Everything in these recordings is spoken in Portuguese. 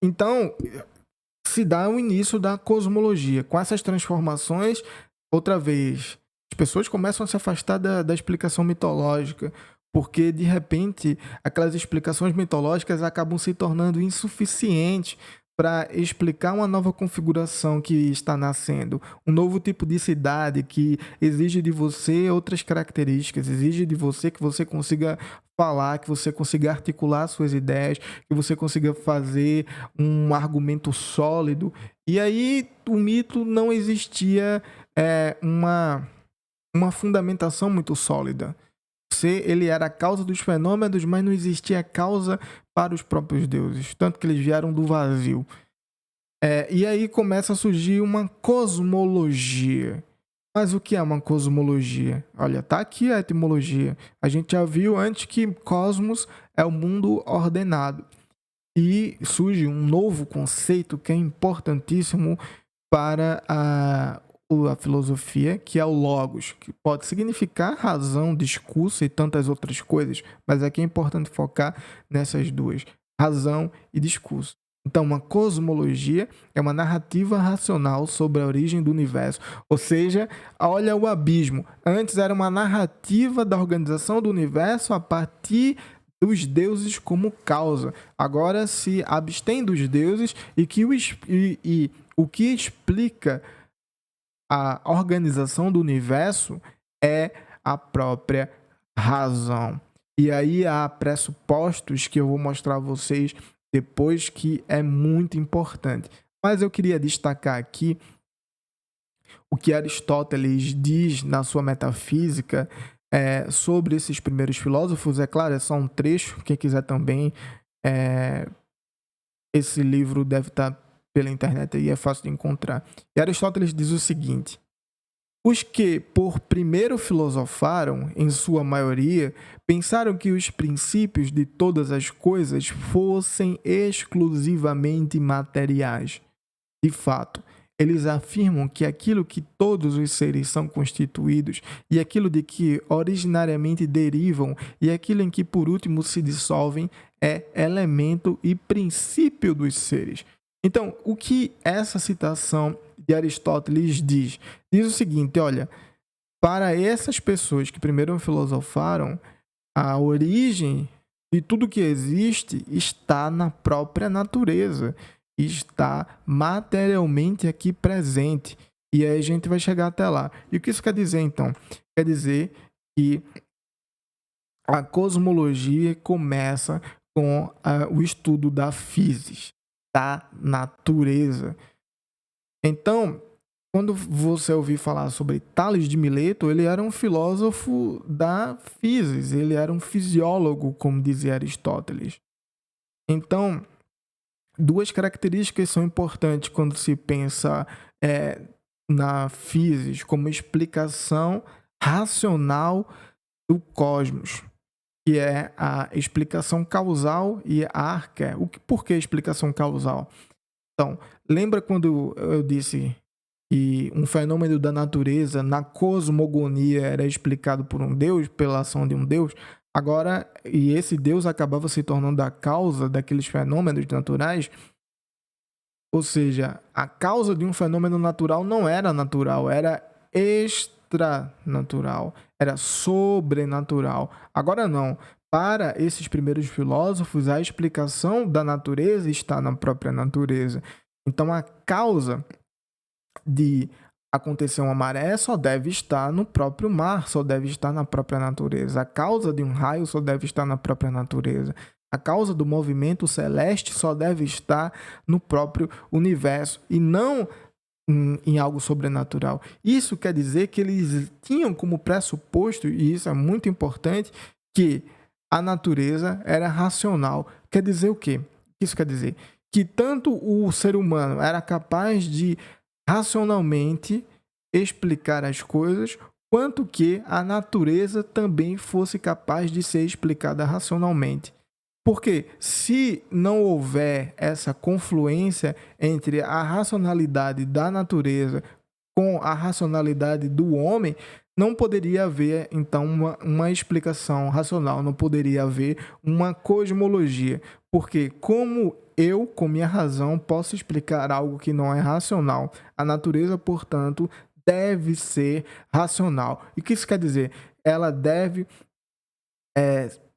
Então, se dá o início da cosmologia. Com essas transformações, outra vez, as pessoas começam a se afastar da explicação mitológica, porque, de repente, aquelas explicações mitológicas acabam se tornando insuficientes para explicar uma nova configuração que está nascendo, um novo tipo de cidade que exige de você outras características, exige de você que você consiga falar, que você consiga articular suas ideias, que você consiga fazer um argumento sólido. E aí o mito não existia uma fundamentação muito sólida. Ele era a causa dos fenômenos, mas não existia causa para os próprios deuses, tanto que eles vieram do vazio. E aí começa a surgir uma cosmologia. Mas o que é uma cosmologia? Olha, tá aqui a etimologia. A gente já viu antes que cosmos é o mundo ordenado. E surge um novo conceito que é importantíssimo para a filosofia, que é o logos, que pode significar razão, discurso e tantas outras coisas, mas aqui é importante focar nessas duas, razão e discurso. Então, uma cosmologia é uma narrativa racional sobre a origem do universo, ou seja, olha o abismo. Antes era uma narrativa da organização do universo a partir dos deuses como causa. Agora se abstém dos deuses e o que explica a organização do universo é a própria razão. E aí há pressupostos que eu vou mostrar a vocês depois que é muito importante. Mas eu queria destacar aqui o que Aristóteles diz na sua metafísica sobre esses primeiros filósofos. É claro, é só um trecho. Quem quiser também, esse livro deve estar pela internet aí, é fácil de encontrar. E Aristóteles diz o seguinte: os que por primeiro filosofaram, em sua maioria, pensaram que os princípios de todas as coisas fossem exclusivamente materiais. De fato, eles afirmam que aquilo que todos os seres são constituídos e aquilo de que originariamente derivam e aquilo em que por último se dissolvem é elemento e princípio dos seres. Então, o que essa citação de Aristóteles diz? Diz o seguinte: olha, para essas pessoas que primeiro filosofaram, a origem de tudo que existe está na própria natureza, está materialmente aqui presente. E aí a gente vai chegar até lá. E o que isso quer dizer, então? Quer dizer que a cosmologia começa com o estudo da physis, da natureza. Então, quando você ouvir falar sobre Tales de Mileto, ele era um filósofo da physis, ele era um fisiólogo, como dizia Aristóteles. Então, duas características são importantes quando se pensa na physis como explicação racional do cosmos, que é a explicação causal e a arca. Por que explicação causal? Então, lembra quando eu disse que um fenômeno da natureza na cosmogonia era explicado por um deus, pela ação de um deus? Agora, e esse deus acabava se tornando a causa daqueles fenômenos naturais? Ou seja, a causa de um fenômeno natural não era natural, era extranatural, era sobrenatural. Agora não. Para esses primeiros filósofos, a explicação da natureza está na própria natureza. Então, a causa de acontecer uma maré só deve estar no próprio mar, só deve estar na própria natureza. A causa de um raio só deve estar na própria natureza. A causa do movimento celeste só deve estar no próprio universo e não em algo sobrenatural. Isso quer dizer que eles tinham como pressuposto, e isso é muito importante, que a natureza era racional. Quer dizer o quê? Isso quer dizer que tanto o ser humano era capaz de racionalmente explicar as coisas, quanto que a natureza também fosse capaz de ser explicada racionalmente. Porque se não houver essa confluência entre a racionalidade da natureza com a racionalidade do homem, não poderia haver, então, uma explicação racional, não poderia haver uma cosmologia. Porque como eu, com minha razão, posso explicar algo que não é racional, a natureza, portanto, deve ser racional. E o que isso quer dizer? Ela deve,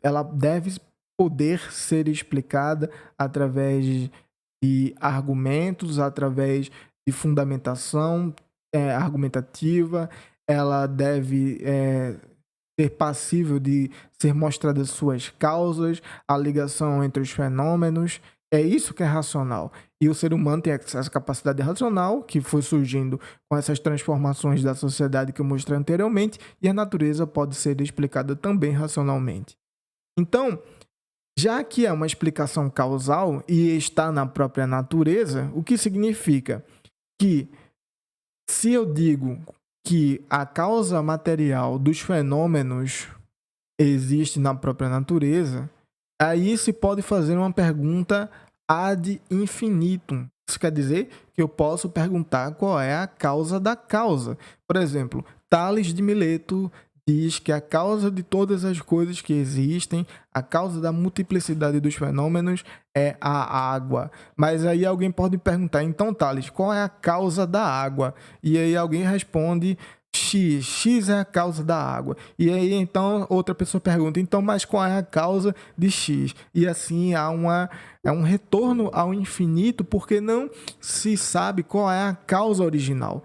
ela deve poder ser explicada através de argumentos, através de fundamentação argumentativa, ela deve ser passível de ser mostradas suas causas, a ligação entre os fenômenos. É isso que é racional. E o ser humano tem essa capacidade racional que foi surgindo com essas transformações da sociedade que eu mostrei anteriormente, e a natureza pode ser explicada também racionalmente. Então, já que é uma explicação causal e está na própria natureza, o que significa que se eu digo que a causa material dos fenômenos existe na própria natureza, aí se pode fazer uma pergunta ad infinitum. Isso quer dizer que eu posso perguntar qual é a causa da causa. Por exemplo, Tales de Mileto diz que a causa de todas as coisas que existem, a causa da multiplicidade dos fenômenos é a água. Mas aí alguém pode perguntar, então, Tales, qual é a causa da água? E aí alguém responde X. X é a causa da água. E aí, então, outra pessoa pergunta, então, mas qual é a causa de X? E assim há um retorno ao infinito, porque não se sabe qual é a causa original.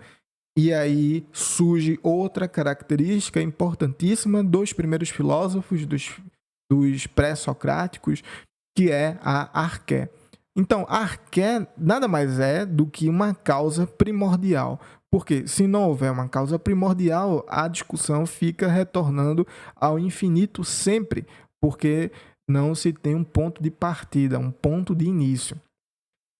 E aí surge outra característica importantíssima dos primeiros filósofos, dos pré-socráticos, que é a arqué. Então, a arqué nada mais é do que uma causa primordial. Porque se não houver uma causa primordial, a discussão fica retornando ao infinito sempre, porque não se tem um ponto de partida, um ponto de início.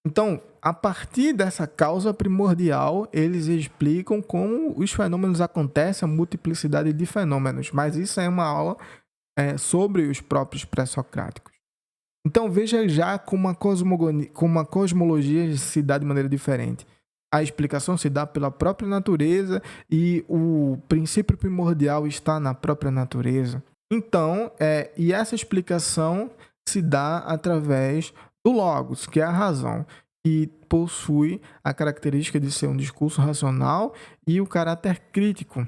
Então, a partir dessa causa primordial, eles explicam como os fenômenos acontecem, a multiplicidade de fenômenos. Mas isso é uma aula sobre os próprios pré-socráticos. Então, veja já como a cosmologia se dá de maneira diferente. A explicação se dá pela própria natureza e o princípio primordial está na própria natureza. Então, e essa explicação se dá através do Logos, que é a razão, que possui a característica de ser um discurso racional e o caráter crítico.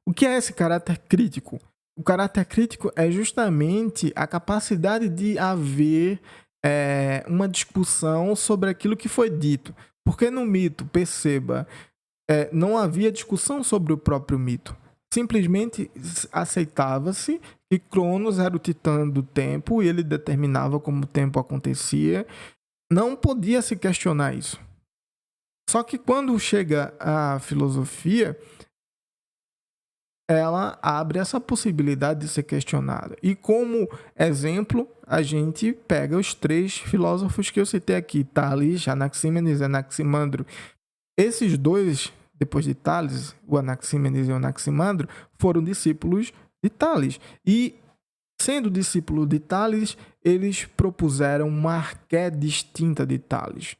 O que é esse caráter crítico? O caráter crítico é justamente a capacidade de haver uma discussão sobre aquilo que foi dito. Porque no mito, perceba, não havia discussão sobre o próprio mito. Simplesmente aceitava-se que Cronos era o titã do tempo e ele determinava como o tempo acontecia. Não podia se questionar isso. Só que quando chega a filosofia, ela abre essa possibilidade de ser questionada. E como exemplo, a gente pega os 3 filósofos que eu citei aqui, Tales, Anaxímenes e Anaximandro. Esses 2, depois de Tales, o Anaxímenes e o Anaximandro, foram discípulos de Tales. E, sendo discípulo de Tales, eles propuseram uma arqué distinta de Tales.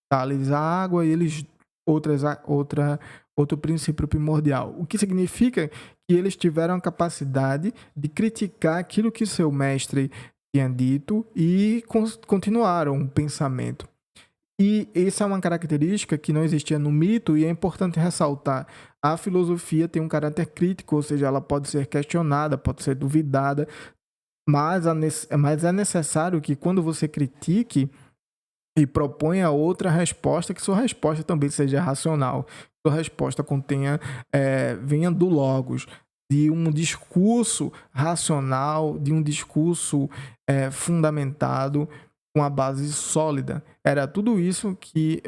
Tales a água e eles outro princípio primordial. O que significa que eles tiveram a capacidade de criticar aquilo que seu mestre tinha dito e continuaram o pensamento. E essa é uma característica que não existia no mito e é importante ressaltar. A filosofia tem um caráter crítico, ou seja, ela pode ser questionada, pode ser duvidada, mas é necessário que quando você critique e proponha outra resposta, que sua resposta também seja racional, que sua resposta venha do Logos, de um discurso racional, de um discurso fundamentado com a base sólida. Era tudo isso que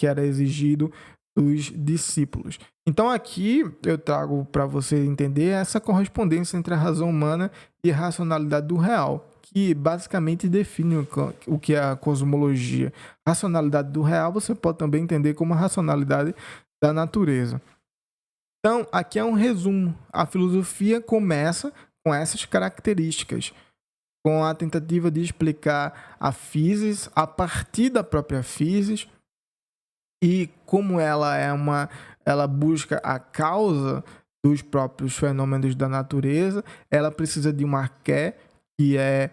era exigido dos discípulos. Então aqui eu trago para você entender essa correspondência entre a razão humana e a racionalidade do real, que basicamente define o que é a cosmologia. Racionalidade do real você pode também entender como a racionalidade da natureza. Então, aqui é um resumo. A filosofia começa com essas características, com a tentativa de explicar a physis a partir da própria physis e como ela é ela busca a causa dos próprios fenômenos da natureza, ela precisa de um arqué, que é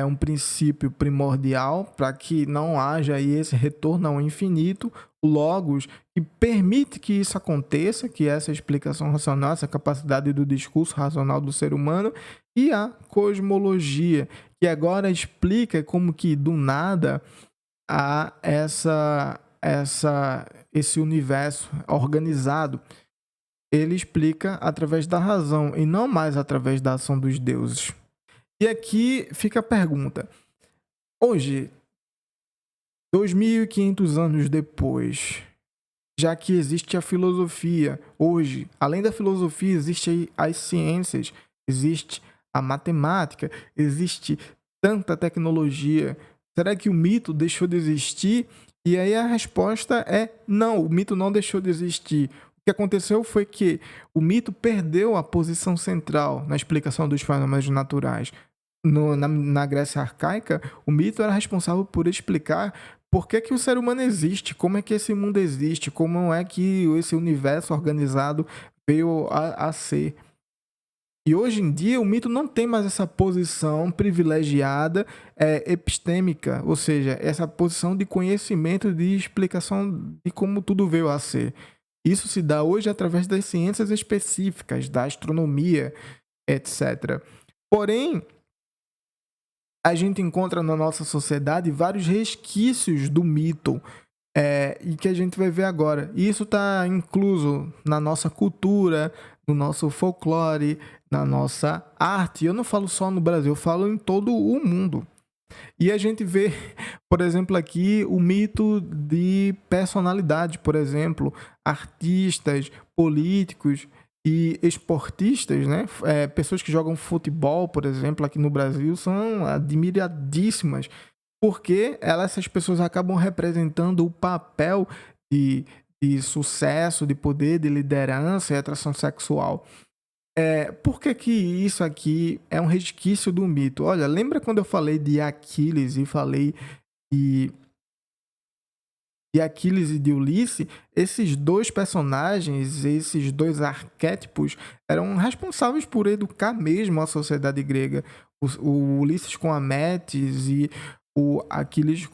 um princípio primordial para que não haja aí esse retorno ao infinito, o logos, que permite que isso aconteça, que essa explicação racional, essa capacidade do discurso racional do ser humano, e a cosmologia, que agora explica como que do nada há esse universo organizado. Ele explica através da razão e não mais através da ação dos deuses. E aqui fica a pergunta. Hoje, 2.500 anos depois, já que existe a filosofia, hoje, além da filosofia, existem as ciências, existe a matemática, existe tanta tecnologia. Será que o mito deixou de existir? E aí a resposta é não, o mito não deixou de existir. O que aconteceu foi que o mito perdeu a posição central na explicação dos fenômenos naturais. Na Grécia arcaica, o mito era responsável por explicar por que o ser humano existe, como é que esse mundo existe, como é que esse universo organizado veio a ser. E hoje em dia o mito não tem mais essa posição privilegiada epistêmica, ou seja, essa posição de conhecimento, de explicação de como tudo veio a ser. Isso se dá hoje através das ciências específicas, da astronomia, etc. Porém, a gente encontra na nossa sociedade vários resquícios do mito, e que a gente vai ver agora. E isso está incluso na nossa cultura, no nosso folclore, na nossa arte. Eu não falo só no Brasil, eu falo em todo o mundo. E a gente vê, por exemplo, aqui o mito de personalidade, por exemplo, artistas, políticos e esportistas, né? Pessoas que jogam futebol, por exemplo, aqui no Brasil, são admiradíssimas, porque essas pessoas acabam representando o papel de sucesso, de poder, de liderança e atração sexual. Por que isso aqui é um resquício do mito? Olha, lembra quando eu falei de Aquiles e falei de, de Aquiles e de Ulisses? Esses dois personagens, esses dois arquétipos, eram responsáveis por educar mesmo a sociedade grega. O Ulisses com a Metis e o Aquiles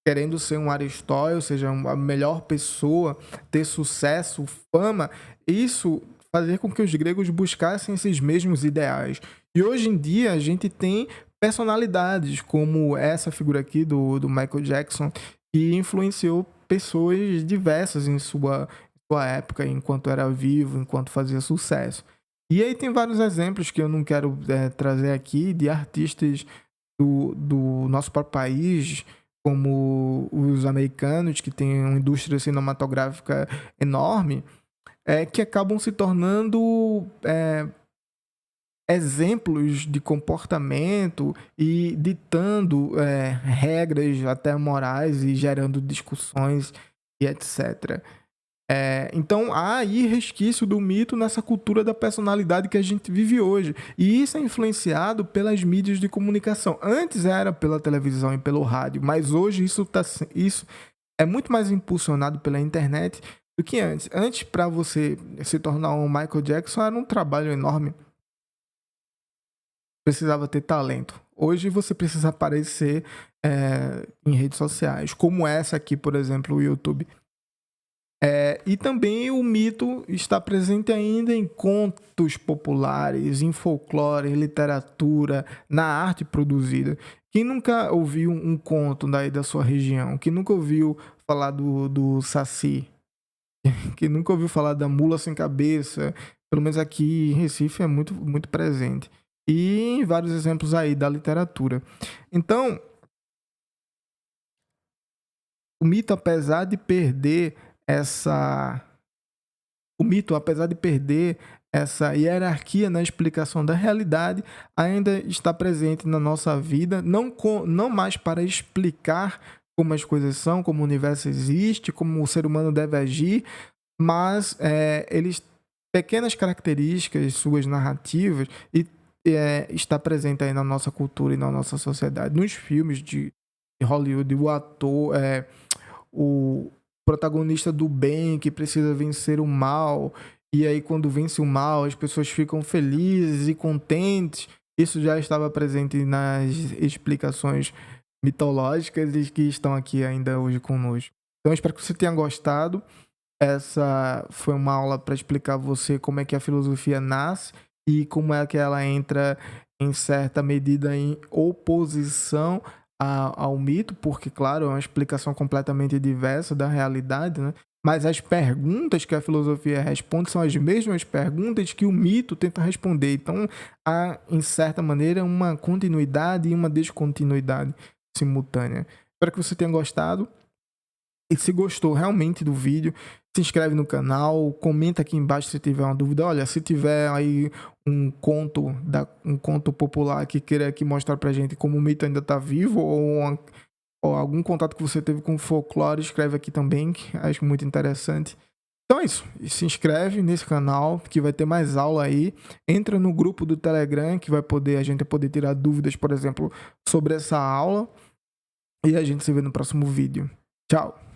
querendo ser um Aristóteles, ou seja, a melhor pessoa, ter sucesso, fama. Isso fazer com que os gregos buscassem esses mesmos ideais. E hoje em dia a gente tem personalidades como essa figura aqui do Michael Jackson, que influenciou pessoas diversas em sua época, enquanto era vivo, enquanto fazia sucesso. E aí tem vários exemplos que eu não quero trazer aqui, de artistas do nosso próprio país, como os americanos, que têm uma indústria cinematográfica enorme, que acabam se tornando exemplos de comportamento e ditando regras até morais e gerando discussões e etc. Então há aí resquício do mito nessa cultura da personalidade que a gente vive hoje. E isso é influenciado pelas mídias de comunicação. Antes era pela televisão e pelo rádio, mas hoje isso é muito mais impulsionado pela internet do que antes. Antes, para você se tornar um Michael Jackson, era um trabalho enorme. Precisava ter talento. Hoje você precisa aparecer em redes sociais, como essa aqui, por exemplo, o YouTube. E também o mito está presente ainda em contos populares, em folclore, em literatura, na arte produzida. Quem nunca ouviu um conto daí da sua região? Quem nunca ouviu falar do Saci? Quem nunca ouviu falar da mula sem cabeça? Pelo menos aqui em Recife é muito, muito presente. E vários exemplos aí da literatura. Então, o mito, apesar de perder essa hierarquia na explicação da realidade, ainda está presente na nossa vida, não mais para explicar como as coisas são, como o universo existe, como o ser humano deve agir, mas pequenas características, suas narrativas, está presente aí na nossa cultura e na nossa sociedade. Nos filmes de Hollywood, o ator, o protagonista do bem que precisa vencer o mal, e aí quando vence o mal as pessoas ficam felizes e contentes. Isso já estava presente nas explicações mitológicas e que estão aqui ainda hoje conosco. Então, eu espero que você tenha gostado. Essa foi uma aula para explicar a você como é que a filosofia nasce e como é que ela entra, em certa medida, em oposição ao mito, porque, claro, é uma explicação completamente diversa da realidade, né? Mas as perguntas que a filosofia responde são as mesmas perguntas que o mito tenta responder. Então, há, em certa maneira, uma continuidade e uma descontinuidade simultânea. Espero que você tenha gostado. E se gostou realmente do vídeo, se inscreve no canal, comenta aqui embaixo se tiver uma dúvida. Olha, se tiver aí um conto popular que queira aqui mostrar pra gente como o mito ainda tá vivo, ou algum contato que você teve com o folclore, escreve aqui também, que acho muito interessante. Então é isso, e se inscreve nesse canal que vai ter mais aula aí. Entra no grupo do Telegram que a gente vai poder tirar dúvidas, por exemplo, sobre essa aula. E a gente se vê no próximo vídeo. Tchau!